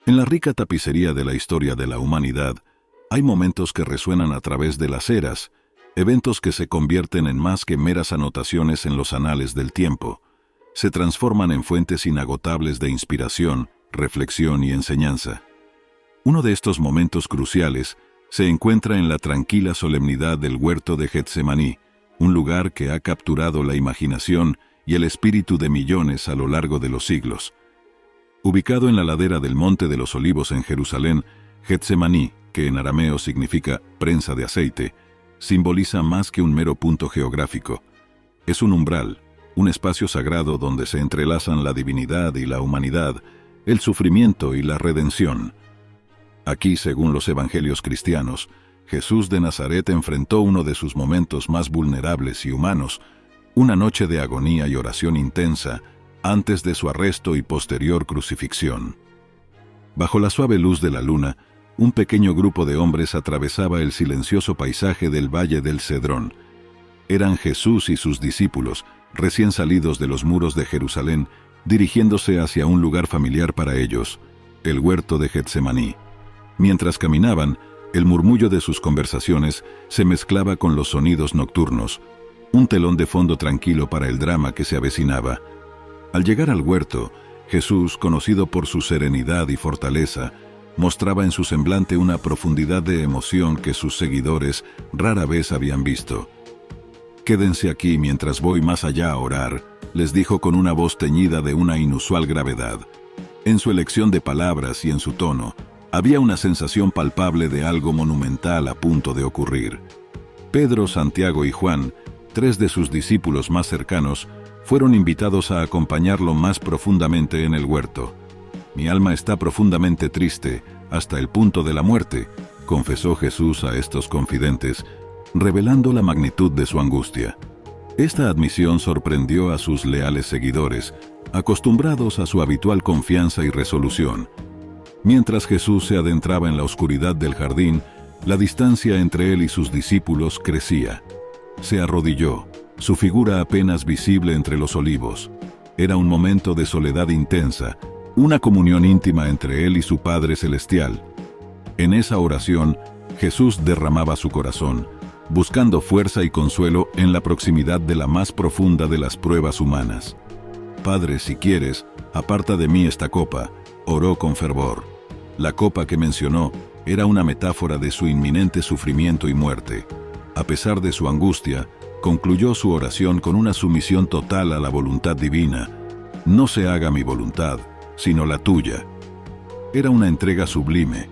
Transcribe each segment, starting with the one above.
En la rica tapicería de la historia de la humanidad, hay momentos que resuenan a través de las eras, eventos que se convierten en más que meras anotaciones en los anales del tiempo. Se transforman en fuentes inagotables de inspiración, reflexión y enseñanza. Uno de estos momentos cruciales se encuentra en la tranquila solemnidad del huerto de Getsemaní, un lugar que ha capturado la imaginación y el espíritu de millones a lo largo de los siglos. Ubicado en la ladera del Monte de los Olivos en Jerusalén, Getsemaní, que en arameo significa prensa de aceite, simboliza más que un mero punto geográfico. Es un umbral, un espacio sagrado donde se entrelazan la divinidad y la humanidad, el sufrimiento y la redención. Aquí, según los evangelios cristianos, Jesús de Nazaret enfrentó uno de sus momentos más vulnerables y humanos, una noche de agonía y oración intensa antes de su arresto y posterior crucifixión. Bajo la suave luz de la luna, un pequeño grupo de hombres atravesaba el silencioso paisaje del Valle del Cedrón. Eran Jesús y sus discípulos, recién salidos de los muros de Jerusalén, dirigiéndose hacia un lugar familiar para ellos, el huerto de Getsemaní. Mientras caminaban, el murmullo de sus conversaciones se mezclaba con los sonidos nocturnos, un telón de fondo tranquilo para el drama que se avecinaba. Al llegar al huerto, Jesús, conocido por su serenidad y fortaleza, mostraba en su semblante una profundidad de emoción que sus seguidores rara vez habían visto. «Quédense aquí mientras voy más allá a orar», les dijo con una voz teñida de una inusual gravedad. En su elección de palabras y en su tono, había una sensación palpable de algo monumental a punto de ocurrir. Pedro, Santiago y Juan, tres de sus discípulos más cercanos, fueron invitados a acompañarlo más profundamente en el huerto. «Mi alma está profundamente triste, hasta el punto de la muerte», confesó Jesús a estos confidentes, revelando la magnitud de su angustia. Esta admisión sorprendió a sus leales seguidores, acostumbrados a su habitual confianza y resolución. Mientras Jesús se adentraba en la oscuridad del jardín, la distancia entre él y sus discípulos crecía. Se arrodilló, su figura apenas visible entre los olivos. Era un momento de soledad intensa, una comunión íntima entre él y su Padre Celestial. En esa oración, Jesús derramaba su corazón, buscando fuerza y consuelo en la proximidad de la más profunda de las pruebas humanas. «Padre, si quieres, aparta de mí esta copa», oró con fervor. La copa que mencionó era una metáfora de su inminente sufrimiento y muerte. A pesar de su angustia, concluyó su oración con una sumisión total a la voluntad divina. «No se haga mi voluntad, sino la tuya». Era una entrega sublime,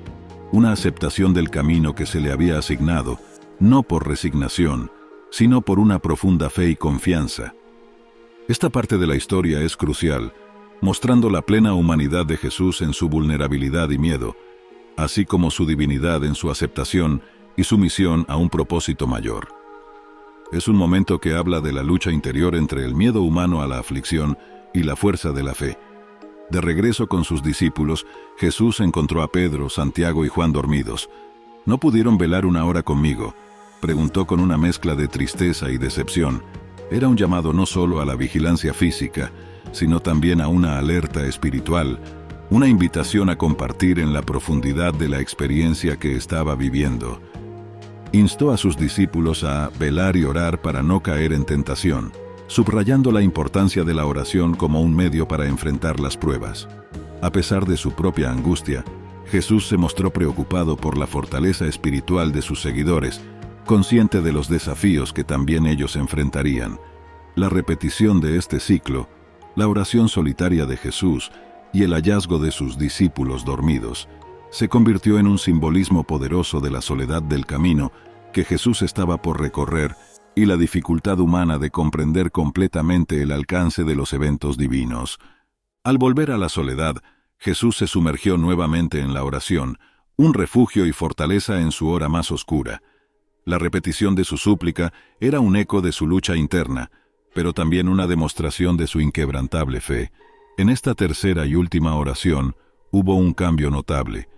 una aceptación del camino que se le había asignado, no por resignación, sino por una profunda fe y confianza. Esta parte de la historia es crucial, mostrando la plena humanidad de Jesús en su vulnerabilidad y miedo, así como su divinidad en su aceptación y sumisión a un propósito mayor. Es un momento que habla de la lucha interior entre el miedo humano a la aflicción y la fuerza de la fe. De regreso con sus discípulos, Jesús encontró a Pedro, Santiago y Juan dormidos. «¿No pudieron velar una hora conmigo?», preguntó con una mezcla de tristeza y decepción. Era un llamado no solo a la vigilancia física, sino también a una alerta espiritual, una invitación a compartir en la profundidad de la experiencia que estaba viviendo. Instó a sus discípulos a velar y orar para no caer en tentación, subrayando la importancia de la oración como un medio para enfrentar las pruebas. A pesar de su propia angustia, Jesús se mostró preocupado por la fortaleza espiritual de sus seguidores, consciente de los desafíos que también ellos enfrentarían. La repetición de este ciclo, la oración solitaria de Jesús y el hallazgo de sus discípulos dormidos, se convirtió en un simbolismo poderoso de la soledad del camino que Jesús estaba por recorrer y la dificultad humana de comprender completamente el alcance de los eventos divinos. Al volver a la soledad, Jesús se sumergió nuevamente en la oración, un refugio y fortaleza en su hora más oscura. La repetición de su súplica era un eco de su lucha interna, pero también una demostración de su inquebrantable fe. En esta tercera y última oración hubo un cambio notable.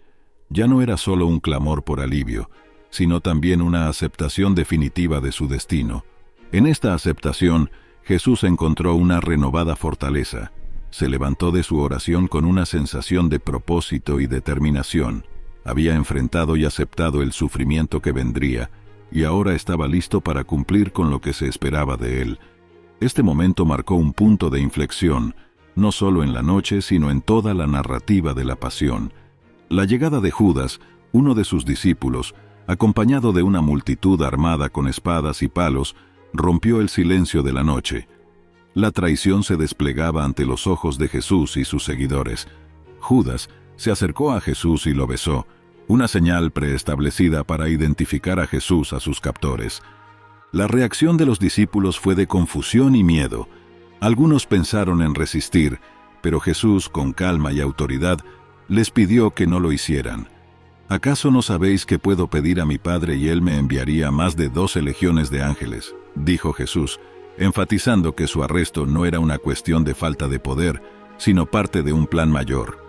Ya no era solo un clamor por alivio, sino también una aceptación definitiva de su destino. En esta aceptación, Jesús encontró una renovada fortaleza. Se levantó de su oración con una sensación de propósito y determinación. Había enfrentado y aceptado el sufrimiento que vendría, y ahora estaba listo para cumplir con lo que se esperaba de él. Este momento marcó un punto de inflexión, no solo en la noche, sino en toda la narrativa de la pasión. La llegada de Judas, uno de sus discípulos, acompañado de una multitud armada con espadas y palos, rompió el silencio de la noche. La traición se desplegaba ante los ojos de Jesús y sus seguidores. Judas se acercó a Jesús y lo besó, una señal preestablecida para identificar a Jesús a sus captores. La reacción de los discípulos fue de confusión y miedo. Algunos pensaron en resistir, pero Jesús, con calma y autoridad, les pidió que no lo hicieran. «¿Acaso no sabéis que puedo pedir a mi Padre y Él me enviaría más de 12 legiones de ángeles?», dijo Jesús, enfatizando que su arresto no era una cuestión de falta de poder, sino parte de un plan mayor.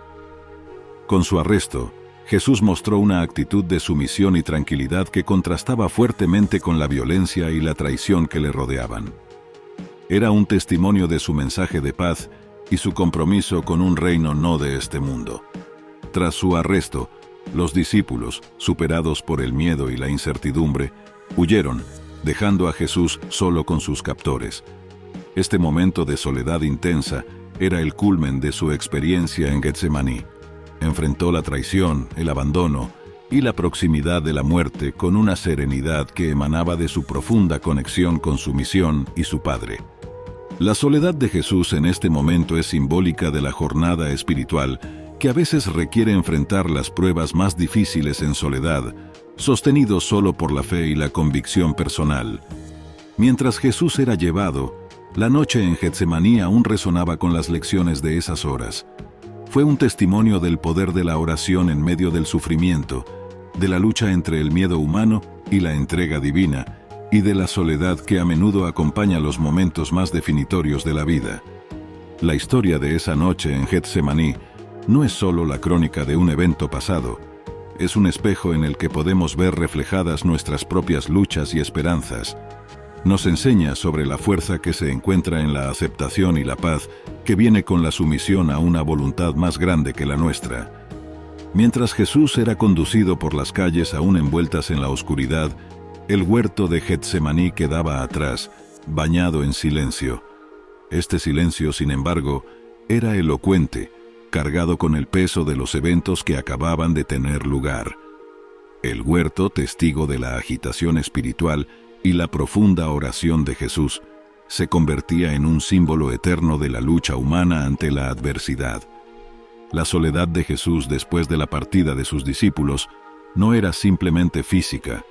Con su arresto, Jesús mostró una actitud de sumisión y tranquilidad que contrastaba fuertemente con la violencia y la traición que le rodeaban. Era un testimonio de su mensaje de paz y su compromiso con un reino no de este mundo. Tras su arresto, los discípulos, superados por el miedo y la incertidumbre, huyeron, dejando a Jesús solo con sus captores. Este momento de soledad intensa era el culmen de su experiencia en Getsemaní. Enfrentó la traición, el abandono y la proximidad de la muerte con una serenidad que emanaba de su profunda conexión con su misión y su Padre. La soledad de Jesús en este momento es simbólica de la jornada espiritual que a veces requiere enfrentar las pruebas más difíciles en soledad, sostenidos solo por la fe y la convicción personal. Mientras Jesús era llevado, la noche en Getsemaní aún resonaba con las lecciones de esas horas. Fue un testimonio del poder de la oración en medio del sufrimiento, de la lucha entre el miedo humano y la entrega divina, y de la soledad que a menudo acompaña los momentos más definitorios de la vida. La historia de esa noche en Getsemaní no es solo la crónica de un evento pasado, es un espejo en el que podemos ver reflejadas nuestras propias luchas y esperanzas. Nos enseña sobre la fuerza que se encuentra en la aceptación y la paz que viene con la sumisión a una voluntad más grande que la nuestra. Mientras Jesús era conducido por las calles aún envueltas en la oscuridad, el huerto de Getsemaní quedaba atrás, bañado en silencio. Este silencio, sin embargo, era elocuente, cargado con el peso de los eventos que acababan de tener lugar. El huerto, testigo de la agitación espiritual y la profunda oración de Jesús, se convertía en un símbolo eterno de la lucha humana ante la adversidad. La soledad de Jesús después de la partida de sus discípulos no era simplemente física.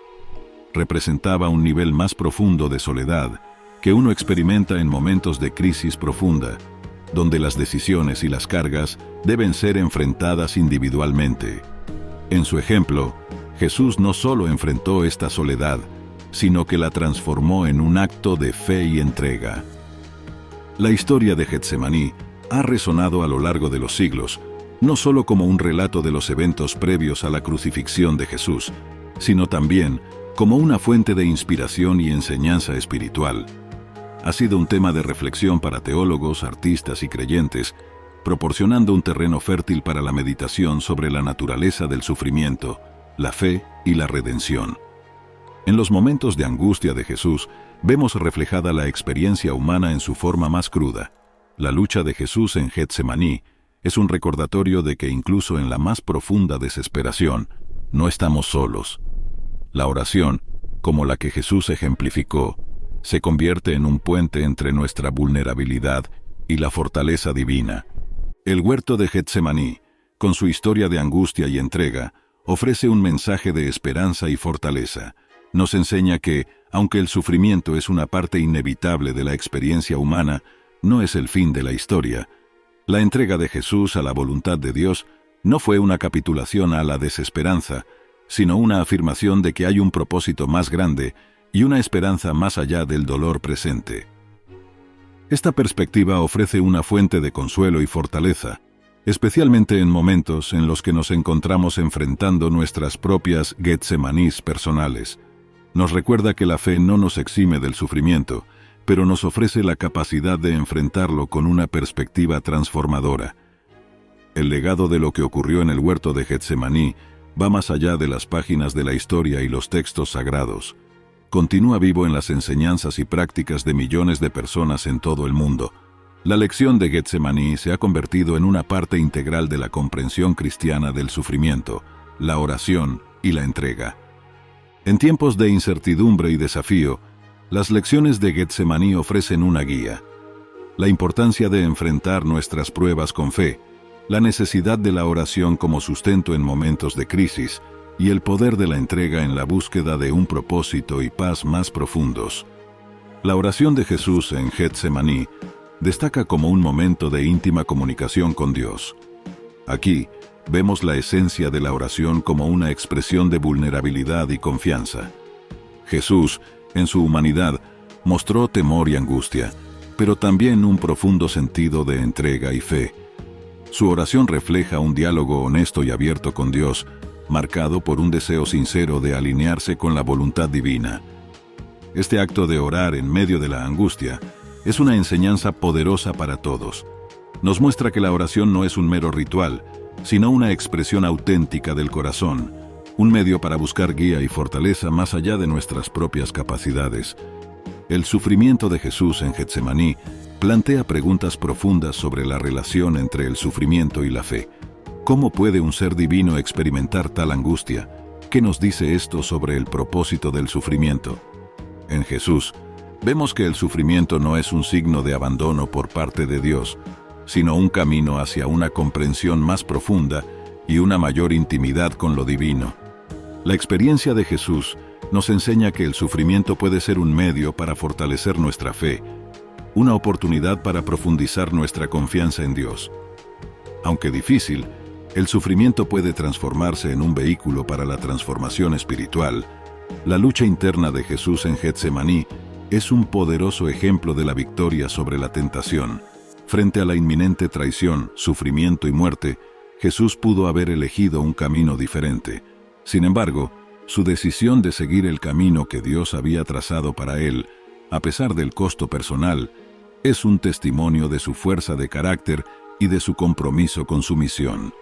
Representaba un nivel más profundo de soledad que uno experimenta en momentos de crisis profunda, donde las decisiones y las cargas deben ser enfrentadas individualmente. En su ejemplo, Jesús no solo enfrentó esta soledad, sino que la transformó en un acto de fe y entrega. La historia de Getsemaní ha resonado a lo largo de los siglos, no solo como un relato de los eventos previos a la crucifixión de Jesús, sino también como una fuente de inspiración y enseñanza espiritual. Ha sido un tema de reflexión para teólogos, artistas y creyentes, proporcionando un terreno fértil para la meditación sobre la naturaleza del sufrimiento, la fe y la redención. En los momentos de angustia de Jesús, vemos reflejada la experiencia humana en su forma más cruda. La lucha de Jesús en Getsemaní es un recordatorio de que incluso en la más profunda desesperación, no estamos solos. La oración, como la que Jesús ejemplificó, se convierte en un puente entre nuestra vulnerabilidad y la fortaleza divina. El huerto de Getsemaní, con su historia de angustia y entrega, ofrece un mensaje de esperanza y fortaleza. Nos enseña que, aunque el sufrimiento es una parte inevitable de la experiencia humana, no es el fin de la historia. La entrega de Jesús a la voluntad de Dios no fue una capitulación a la desesperanza, sino una afirmación de que hay un propósito más grande y una esperanza más allá del dolor presente. Esta perspectiva ofrece una fuente de consuelo y fortaleza, especialmente en momentos en los que nos encontramos enfrentando nuestras propias Getsemanís personales. Nos recuerda que la fe no nos exime del sufrimiento, pero nos ofrece la capacidad de enfrentarlo con una perspectiva transformadora. El legado de lo que ocurrió en el huerto de Getsemaní va más allá de las páginas de la historia y los textos sagrados. Continúa vivo en las enseñanzas y prácticas de millones de personas en todo el mundo. La lección de Getsemaní se ha convertido en una parte integral de la comprensión cristiana del sufrimiento, la oración y la entrega. En tiempos de incertidumbre y desafío, las lecciones de Getsemaní ofrecen una guía. La importancia de enfrentar nuestras pruebas con fe, la necesidad de la oración como sustento en momentos de crisis y el poder de la entrega en la búsqueda de un propósito y paz más profundos. La oración de Jesús en Getsemaní destaca como un momento de íntima comunicación con Dios. Aquí vemos la esencia de la oración como una expresión de vulnerabilidad y confianza. Jesús, en su humanidad, mostró temor y angustia, pero también un profundo sentido de entrega y fe. Su oración refleja un diálogo honesto y abierto con Dios, marcado por un deseo sincero de alinearse con la voluntad divina. Este acto de orar en medio de la angustia es una enseñanza poderosa para todos. Nos muestra que la oración no es un mero ritual, sino una expresión auténtica del corazón, un medio para buscar guía y fortaleza más allá de nuestras propias capacidades. El sufrimiento de Jesús en Getsemaní plantea preguntas profundas sobre la relación entre el sufrimiento y la fe. ¿Cómo puede un ser divino experimentar tal angustia? ¿Qué nos dice esto sobre el propósito del sufrimiento? En Jesús, vemos que el sufrimiento no es un signo de abandono por parte de Dios, sino un camino hacia una comprensión más profunda y una mayor intimidad con lo divino. La experiencia de Jesús nos enseña que el sufrimiento puede ser un medio para fortalecer nuestra fe, una oportunidad para profundizar nuestra confianza en Dios. Aunque difícil, el sufrimiento puede transformarse en un vehículo para la transformación espiritual. La lucha interna de Jesús en Getsemaní es un poderoso ejemplo de la victoria sobre la tentación. Frente a la inminente traición, sufrimiento y muerte, Jesús pudo haber elegido un camino diferente. Sin embargo, su decisión de seguir el camino que Dios había trazado para él, a pesar del costo personal, es un testimonio de su fuerza de carácter y de su compromiso con su misión.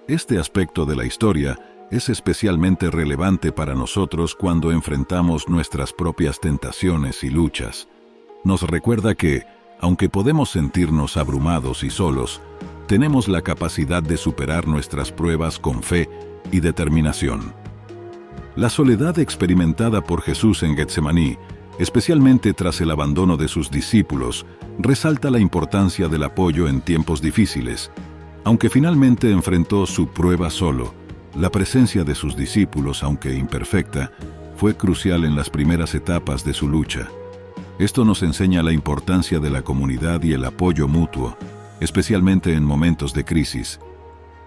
Este aspecto de la historia es especialmente relevante para nosotros cuando enfrentamos nuestras propias tentaciones y luchas. Nos recuerda que, aunque podemos sentirnos abrumados y solos, tenemos la capacidad de superar nuestras pruebas con fe y determinación. La soledad experimentada por Jesús en Getsemaní, especialmente tras el abandono de sus discípulos, resalta la importancia del apoyo en tiempos difíciles. Aunque finalmente enfrentó su prueba solo, la presencia de sus discípulos, aunque imperfecta, fue crucial en las primeras etapas de su lucha. Esto nos enseña la importancia de la comunidad y el apoyo mutuo, especialmente en momentos de crisis.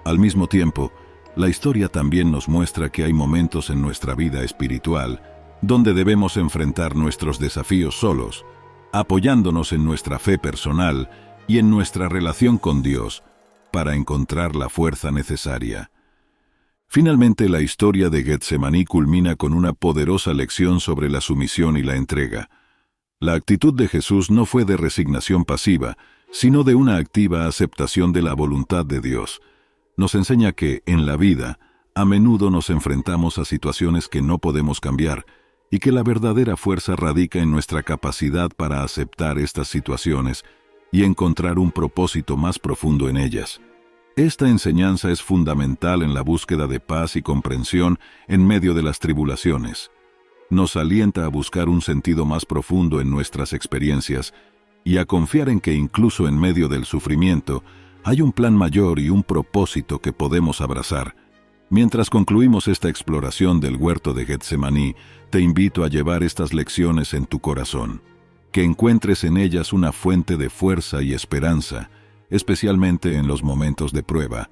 Al mismo tiempo, la historia también nos muestra que hay momentos en nuestra vida espiritual donde debemos enfrentar nuestros desafíos solos, apoyándonos en nuestra fe personal y en nuestra relación con Dios para encontrar la fuerza necesaria. Finalmente, la historia de Getsemaní culmina con una poderosa lección sobre la sumisión y la entrega. La actitud de Jesús no fue de resignación pasiva, sino de una activa aceptación de la voluntad de Dios. Nos enseña que, en la vida, a menudo nos enfrentamos a situaciones que no podemos cambiar, y que la verdadera fuerza radica en nuestra capacidad para aceptar estas situaciones y encontrar un propósito más profundo en ellas. Esta enseñanza es fundamental en la búsqueda de paz y comprensión en medio de las tribulaciones. Nos alienta a buscar un sentido más profundo en nuestras experiencias y a confiar en que incluso en medio del sufrimiento hay un plan mayor y un propósito que podemos abrazar. Mientras concluimos esta exploración del huerto de Getsemaní, te invito a llevar estas lecciones en tu corazón, que encuentres en ellas una fuente de fuerza y esperanza, especialmente en los momentos de prueba.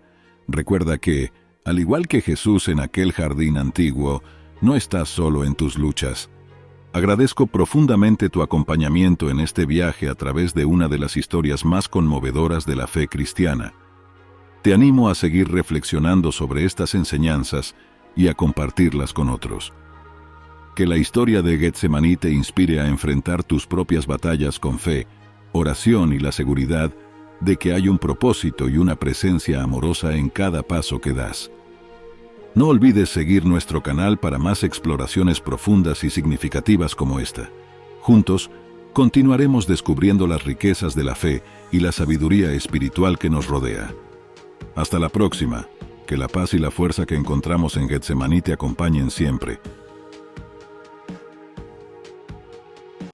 Recuerda que, al igual que Jesús en aquel jardín antiguo, no estás solo en tus luchas. Agradezco profundamente tu acompañamiento en este viaje a través de una de las historias más conmovedoras de la fe cristiana. Te animo a seguir reflexionando sobre estas enseñanzas y a compartirlas con otros. Que la historia de Getsemaní te inspire a enfrentar tus propias batallas con fe, oración y la seguridad de que hay un propósito y una presencia amorosa en cada paso que das. No olvides seguir nuestro canal para más exploraciones profundas y significativas como esta. Juntos, continuaremos descubriendo las riquezas de la fe y la sabiduría espiritual que nos rodea. Hasta la próxima. Que la paz y la fuerza que encontramos en Getsemaní te acompañen siempre.